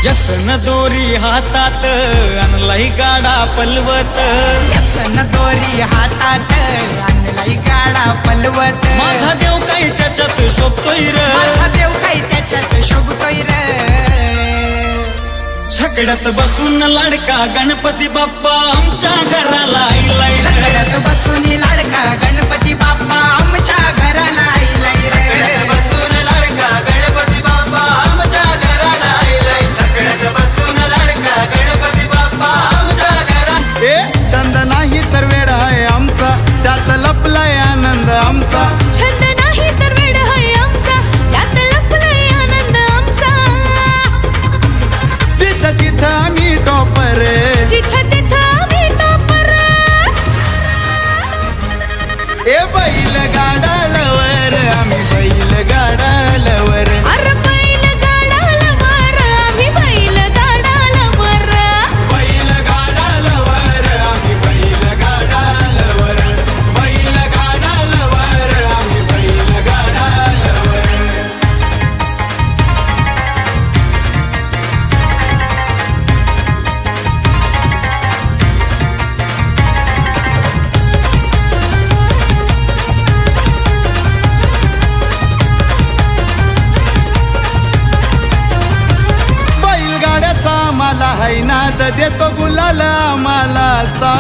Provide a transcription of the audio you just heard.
व्यसन दोरी हातात आणलाई गाडा पलवत, व्यसन दोरी हातात आणलाई गाडा पलवत. माझा देव काही त्याच्यात शोभतोय र, माझा देव काही त्याच्यात शोभतोय र. छकड्यात बसून लाडका गणपती बाप्पा आमच्या घराला आईलाय. छकड्यात बसून लाडका गणपती बाप्पा आमच्या घराला आईलाय रे. छकड्यात बसून लाडका गणपती बाप्पा आमच्या घराला आईलाय. छकड्यात बसून लाडका गणपती बाप्पा आमच्या घराला. ए चंद नाही तर वेड आहे आमचा, त्यात लपलाय आनंद आमचा. छंद नाही तर वेड आहे आमचा, त्यात लपलाय आनंद आमचा. तिथं तिथं आम्ही टॉपर, जिथं तिथं आम्ही टॉपर. ए बैल गाडा लवर, आम्ही बैल गाडा लवर. अरे बैल गाडाला वर, आम्ही बैल गाडाला वर. बैल गाडा लवर, आम्ही बैल गाडा लवर. बैल गाडा लवर, आम्ही बैल गाडा लवर. बैलगाड्याचा आम्हाला है नाद, देतो गुलाल आम्हाला सा.